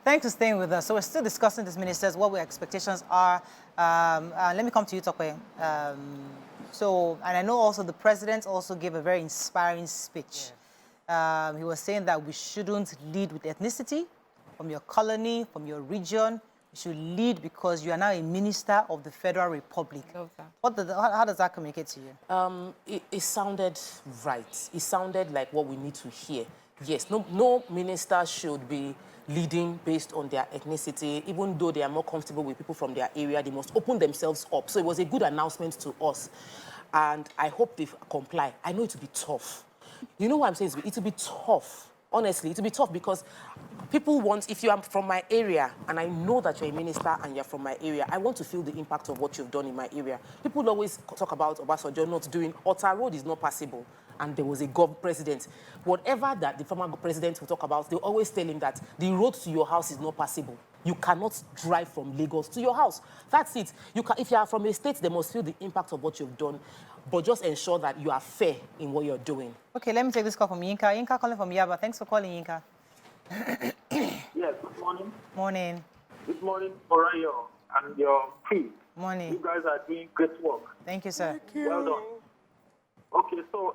Thanks for staying with us. So we're still discussing this, ministers, what our expectations are. Let me come to you, Tokwe. And I know also the president also gave a very inspiring speech. Yes. He was saying that we shouldn't lead with ethnicity, from your colony, from your region. You should lead because you are now a minister of the Federal Republic. I love that. How does that communicate to you? It sounded right. It sounded like what we need to hear. Yes, no minister should be leading based on their ethnicity. Even though they are more comfortable with people from their area, they must open themselves up. So it was a good announcement to us. And I hope they comply. I know it will be tough. You know what I'm saying? It will be tough. Honestly, it will be tough because people want, if you are from my area, and I know that you're a minister and you're from my area, I want to feel the impact of what you've done in my area. People always talk about Obasanjo not doing, Ota Road is not passable, and there was a president. Whatever that the former president will talk about, they always tell him that the road to your house is not passable. You cannot drive from Lagos to your house. That's it. If you are from a state, they must feel the impact of what you've done, but just ensure that you are fair in what you're doing. Okay, let me take this call from Yinka. Yinka calling from Yaba. Thanks for calling, Yinka. Yes, good morning. Morning. Good morning, Orayo and your crew. Morning. You guys are doing great work. Thank you, sir. Thank you. Well done. Okay, so,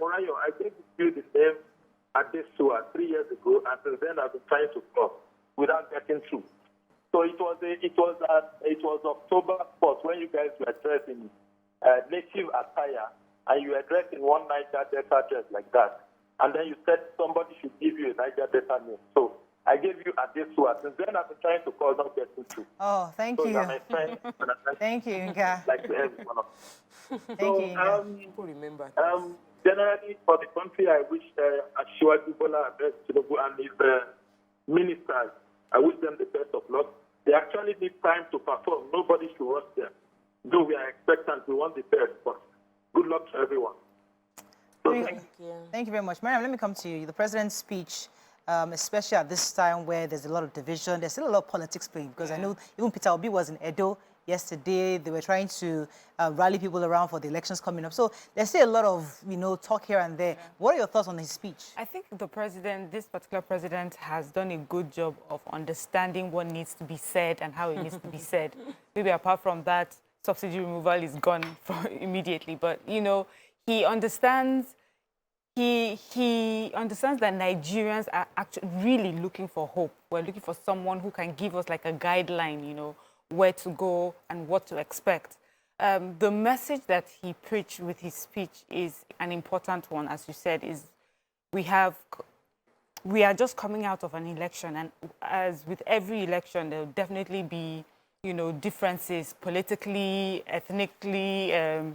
Orayo, I gave you the name at this tour 3 years ago, and since then I've been trying to call without getting through. So it was October 4th when you guys were dressed in native attire, and you were dressed in one Niger Delta dress like that. And then you said somebody should give you a Niger Delta name. So I gave you Adesua. Since then, I've been trying to call, not getting through. Oh, thank you. My friend, thank you, Inka. Like everyone else. Thank you, Inka. Remember. Generally, for the country, I wish Ashwaju Bola Tinubu and his ministers, I wish them the best of luck. They actually need time to perform. Nobody should rush them. Though we are expectant, we want the best, but good luck to everyone. So thank you. Thank you very much. Mariam, let me come to you. The president's speech, especially at this time where there's a lot of division, there's still a lot of politics playing, because I know even Peter Obi was in Edo yesterday. They were trying to rally people around for the elections coming up. So there's still a lot of, talk here and there. Yeah. What are your thoughts on his speech? I think the president, this particular president, has done a good job of understanding what needs to be said and how it needs to be said. Maybe apart from that, subsidy removal is gone immediately. But, he understands he understands that Nigerians are actually really looking for hope. We're looking for someone who can give us like a guideline, where to go and what to expect. The message that he preached with his speech is an important one, as you said, is we are just coming out of an election, and as with every election, there will definitely be differences politically, ethnically,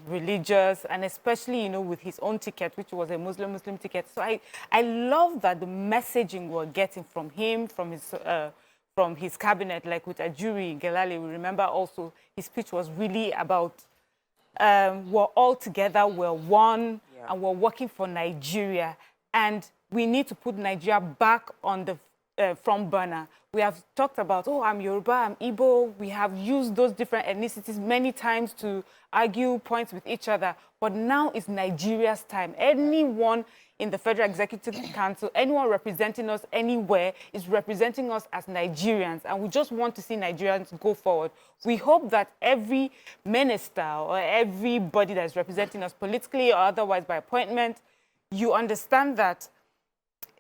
religious, and especially, with his own ticket, which was a Muslim ticket. So I love that the messaging we're getting from him, from his cabinet, like with Ajuri Gelale, we remember also his speech was really about we're all together, we're one, and we're working for Nigeria. And we need to put Nigeria back on the front burner. We have talked about, I'm Yoruba, I'm Igbo. We have used those different ethnicities many times to argue points with each other. But now is Nigeria's time. Anyone in the Federal Executive Council, anyone representing us anywhere is representing us as Nigerians. And we just want to see Nigerians go forward. We hope that every minister or everybody that is representing us politically or otherwise by appointment, you understand that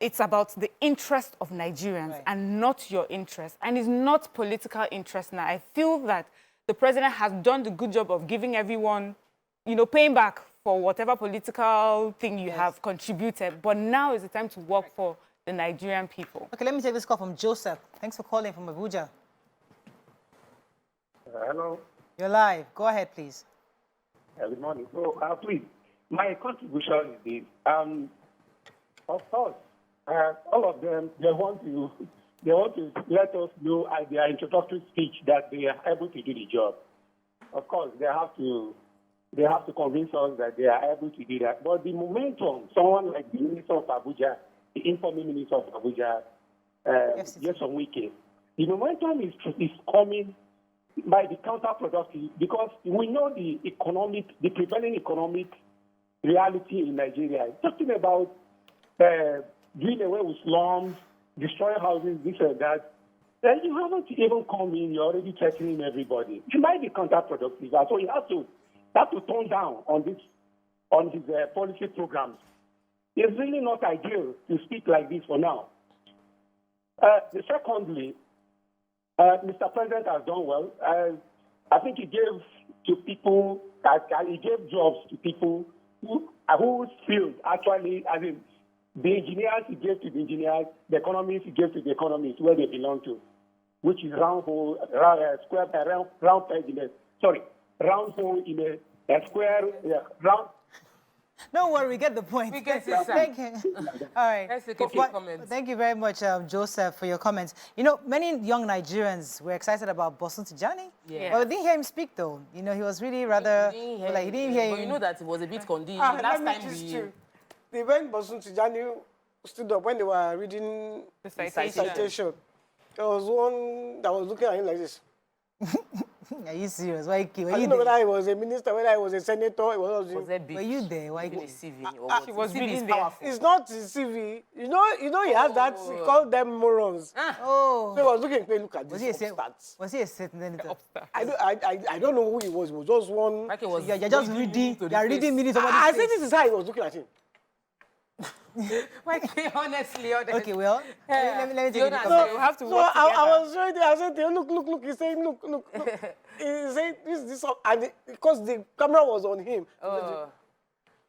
it's about the interest of Nigerians and not your interest. And it's not political interest now. I feel that the president has done the good job of giving everyone, paying back for whatever political thing you have contributed. But now is the time to work for the Nigerian people. Okay, let me take this call from Joseph. Thanks for calling from Abuja. Hello. You're live. Go ahead, please. Good morning. So, please, my contribution is this. Of course, all of them, they want to let us know at their introductory speech that they are able to do the job. Of course, they have to convince us that they are able to do that. But the momentum, someone like the Minister of Abuja, the incoming Minister of Abuja, just on weekend, the momentum is coming by the counterproductive, because we know the prevailing economic reality in Nigeria. Talking about doing away with slums, destroying houses, this and that. Then you haven't even come in, you're already threatening everybody. It might be counterproductive. So you have to tone down on his policy programs. It's really not ideal to speak like this for now. Secondly, Mr. President has done well. I think he gave to people, he gave jobs to people whose field actually, I mean, the engineers he gave to the engineers, the economists he gave to the economists, where they belong to, which is round hole in a square, round. Don't worry, we get the point. We get it, sir. Thank you. All right. Let's take a few comments. Thank you very much, Joseph, for your comments. You know, many young Nigerians were excited about Bosun Tijani. Yeah. But we didn't hear him speak, though. You know, he was really rather... He didn't hear But him. you know that it was a bit conditioned. Let me just too. The when Bosun Tijani stood up, when they were reading The citation, there was one that was looking at him like this. Are you serious? Why? I don't know whether he was a minister, whether he was a senator. Was that big? Were you there? Why? In the CV, or what? She was CV reading is there. powerful. It's not his CV. You know he has that. He called them morons. Oh. So he was looking. Look at Was this he a upstarts. Was he a senator? I don't know who he was. It was just one. Like it was You're just reading. to the You're face. reading minutes. I think this is how he was looking at him. Honestly. Okay, well, let me take Fiona, it. so You have to So work I was showing them. I said, look. He's saying, look. He's saying this, and because the camera was on him.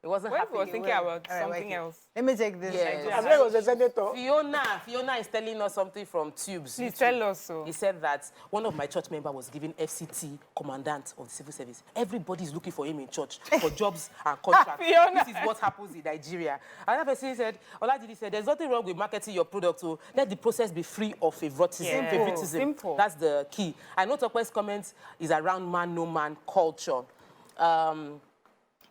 It wasn't When happy. he was thinking about All right, something wait. else. Let me take this. Yes. I think it was a senator. Fiona is telling us something from Tubes. Please YouTube. tell us so. He said that one of my church members was given FCT commandant of the civil service. Everybody is looking for him in church for jobs and contracts. Fiona. This is what happens in Nigeria. Another person said, Oladidi said, there's nothing wrong with marketing your product. So let the process be free of favoritism. Simple. That's the key. I know Tokwe's comment is around man, no man culture.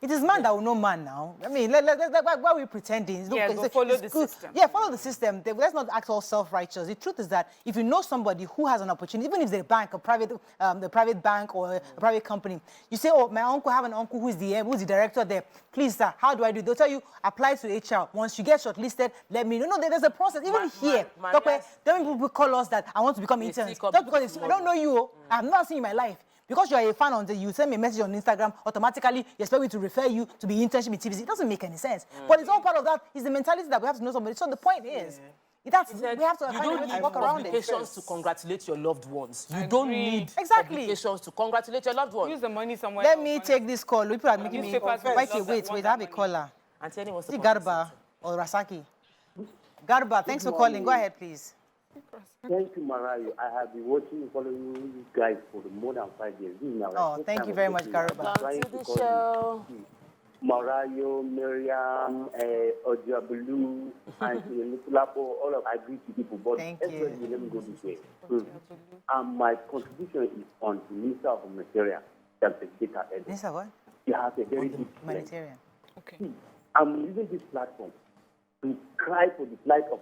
It is man that will know man now. I mean, why are we pretending? Yeah, Look, go follow the good. system. Yeah, follow the system. Let's not act all self-righteous. The truth is that if you know somebody who has an opportunity, even if it's a bank, the private bank or a private company, you say, oh, my uncle, I have an uncle who's the director there. Please, sir, how do I do it? They'll tell you, apply to HR. Once you get shortlisted, let me know. No, there's a process. Even here, then people call us that I want to become interns. Just because I don't know you, I have not seen you in my life. Because you are a fan until you send me a message on Instagram, automatically you expect me to refer you to be internship in TVC. It doesn't make any sense. But it's all part of that. It's the mentality that we have to know somebody. So the point is, we have to find a way to work around it. Publications to congratulate your loved ones. You don't need Exactly. publications to congratulate your loved ones. Use the money somewhere Let else. me take this call. People are making me... Newspapers will Wait, love wait, that I have a money. caller. And Tierney wants Is to it Garba or Rasaki? Garba, thanks for calling. Go ahead, please. Thank you, Marayo. I have been watching and following you guys for more than 5 years. This is my Oh, thank you very much, Garba. Come to the show. Marayo, Miriam, Ojiabulu, and Nikulapo, all of I agree to people, but Thank everybody, you. let me go this way. And my contribution is on the Minister of Humanitarian, Dr. Data Ed. Minister what? You have a very deep plan. Humanitarian. Okay. I'm using this platform to cry for the plight of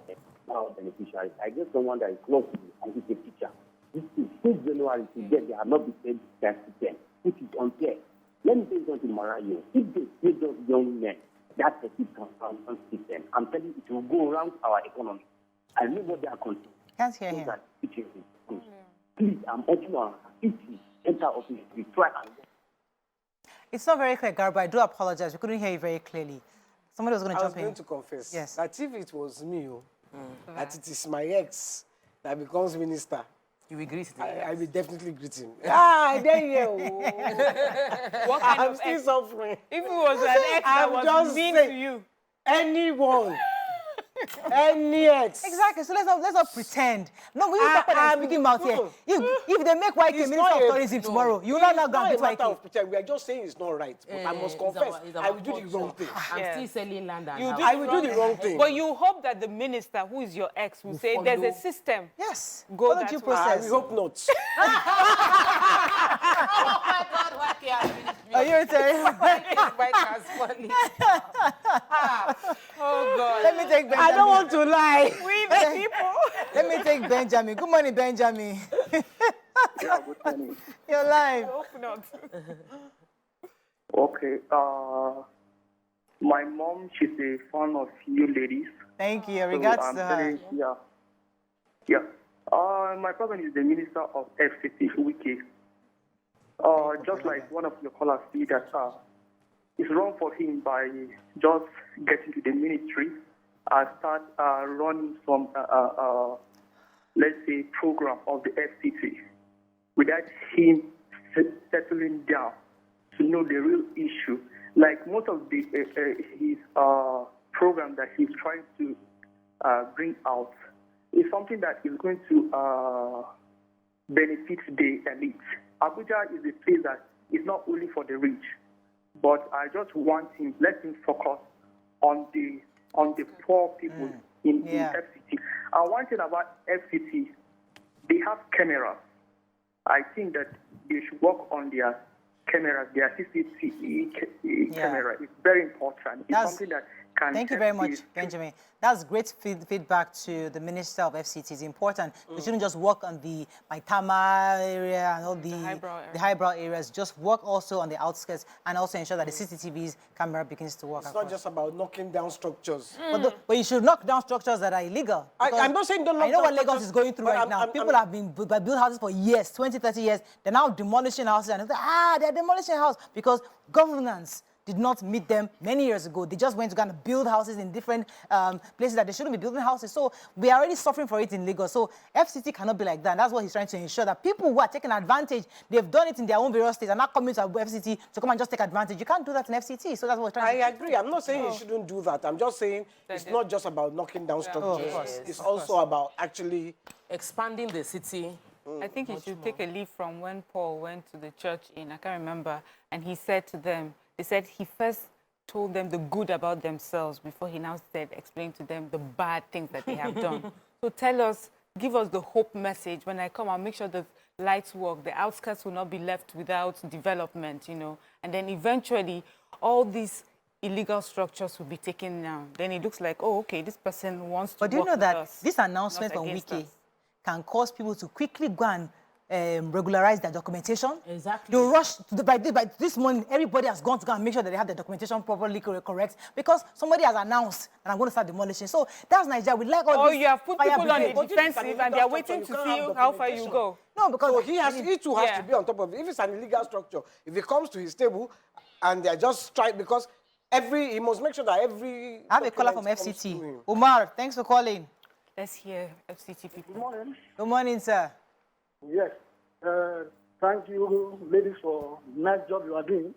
our beneficiaries. I get someone that is close to me and is a teacher. This is since January to get they have not been paid tax to them, which is unfair. Let me say something, Marayo. If they pay those young men that consumption system, I'm telling you, it will go around our economy. I know what they are concerned. Can't hear him. Please, I'm urging on if you enter office, we try and It's not very clear, Garba. I do apologize. We couldn't hear you very clearly. Somebody was going to I was jump in. going to confess Yes. that if it was me, that it is my ex that becomes minister, You will greet the I will definitely greet him. I dare you. What kind I'm of still ex? suffering. If it was an ex that I'm was just mean saying- to you. Anyone. Any ex. Exactly. So let's not pretend. No, we talk about I'm- speaking out here. no. If they make YK It's Minister not of a- Tourism no. tomorrow, you will not It's go and not beat a matter YK. of pretend. We are just saying it's not right. But I must it's confess, our- it's I our will do the culture. wrong thing. I'm Yes. still selling land and You house. do I will do the wrong thing. But you hope that the minister, who is your ex, will say there's a system. Yes. Go Follow that due way. I process. will hope not. Oh my God, why can't Are you telling? Mike has funny. Oh God. Let me take Benjamin. I don't want to lie. We the people. Let me take Benjamin. Good morning, Benjamin. Yeah, good morning. You're live. Hope not. Okay. My mom, she's a fan of you ladies. Thank you. So Regards I'm to her. very, yeah. My problem is the Minister of FCT, Wiki. Just like one of your callers said that it's wrong for him by just getting to the ministry and start running some, let's say, program of the FCT without him settling down to know the real issue. Like most of the his program that he's trying to bring out is something that is going to benefit the elite. Abuja is a place that is not only for the rich, but I just want him, let him focus on the poor people in FCT. And one thing about FCT, they have cameras. I think that they should work on their cameras, their CCTV camera. It's very important. It's something that can. Thank you very much, Benjamin. That's great feedback to the Minister of FCT. It's important. They shouldn't just work on the Maitama area and all the highbrow areas. Just work also on the outskirts and also ensure that the CCTV's camera begins to work. It's not just about knocking down structures. But you should knock down structures that are illegal. I'm not saying don't knock down. I know what Lagos is going through right now. People have been built houses for years, 20, 30 years. They're now demolishing houses. And they're demolishing houses because governance did not meet them many years ago. They just went to kind of build houses in different places that they shouldn't be building houses. So we are already suffering for it in Lagos. So FCT cannot be like that. And that's what he's trying to ensure, that people who are taking advantage, they've done it in their own various states, are not coming to FCT to come and just take advantage. You can't do that in FCT. So that's what we're trying to do. I agree. I'm not saying you shouldn't do that. I'm just saying it's not just about knocking down structures. It's also about actually expanding the city. I think you should take a leaf from when Paul went to the church I can't remember, and he said to them, he said he first told them the good about themselves before he now explained to them the bad things that they have done. So tell us, give us the hope message. When I come, I'll make sure the lights work, the outskirts will not be left without development, you know. And then eventually, all these illegal structures will be taken down. Then it looks like, oh, okay, this person wants to work with us. But do you know that this announcement from Wiki can cause people to quickly go and regularize their documentation? Exactly. They rush by this morning. Everybody has gone to go and make sure that they have their documentation properly correct, because somebody has announced that I'm going to start demolishing. So that's Nigeria. We like all this. Oh, you have put people on the defensive and they're waiting to see how far you go. No, because so he too has to be on top of it. If it's an illegal structure, if it comes to his table and they're just trying, because he must make sure that every. I have a caller from FCT. Umar, thanks for calling. Let's hear FCT people. Good morning. Good morning, sir. Yes. Thank you, ladies, for the nice job you are doing.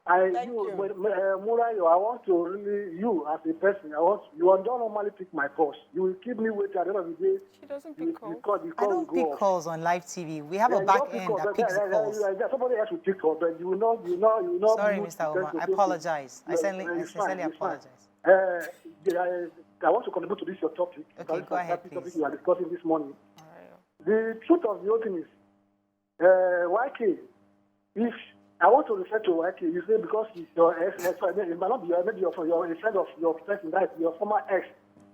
Murayo, I want to really, you as a person, you don't normally pick my calls. You will keep me waiting at the end of the day. She doesn't pick calls. I don't pick calls on live TV. We have a back end that picks the calls. Somebody else will pick calls, but you know. Sorry, Mr. Omar. I apologize. I sincerely apologize. I want to contribute to this your topic. Okay, go ahead, please. Topic you are discussing this morning. The truth of the whole thing is, YK, if I want to refer to YK, you say because he's your ex, it might not be maybe a friend of your person, that your former ex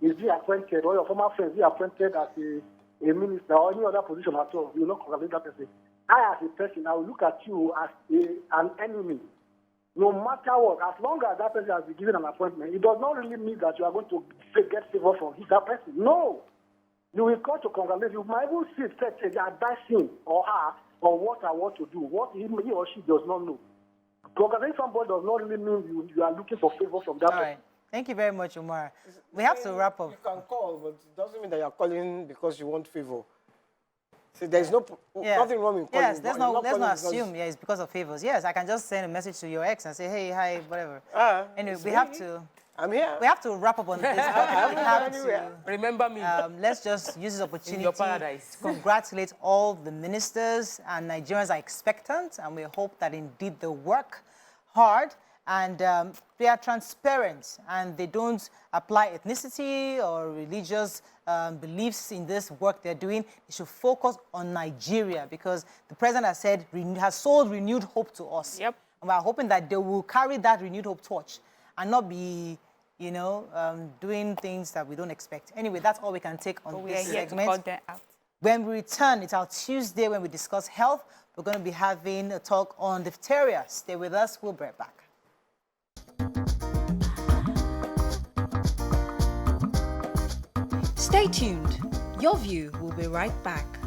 is being appointed, or your former friend is appointed as a minister or any other position at all. You will not congratulate that person. I, as a person, I will look at you as an enemy. No matter what, as long as that person has been given an appointment, it does not really mean that you are going to get favor from that person. No. You will come to congratulate. You might even see advise him or her on what I want to do, what he or she does not know. Congratulating somebody does not really mean you are looking for favor from that person. Right. Thank you very much, Umar. We have to wrap up. You can call, but it doesn't mean that you're calling because you want favor. See, there's nothing wrong with calling. Yes, let's not assume it's because of favors. Yes, I can just send a message to your ex and say, hey, hi, whatever. Anyway, we have to. I'm here. We have to wrap up on this. Remember me. Let's just use this opportunity to congratulate all the ministers, and Nigerians are expectant, and we hope that indeed they work hard and they are transparent and they don't apply ethnicity or religious beliefs in this work they're doing. They should focus on Nigeria, because the president has said, has sold renewed hope to us. Yep. And we're hoping that they will carry that renewed hope torch and not be, doing things that we don't expect. Anyway, that's all we can take on this segment. When we return, it's our Tuesday when we discuss health. We're going to be having a talk on diphtheria. Stay with us. We'll be right back. Stay tuned. Your View will be right back.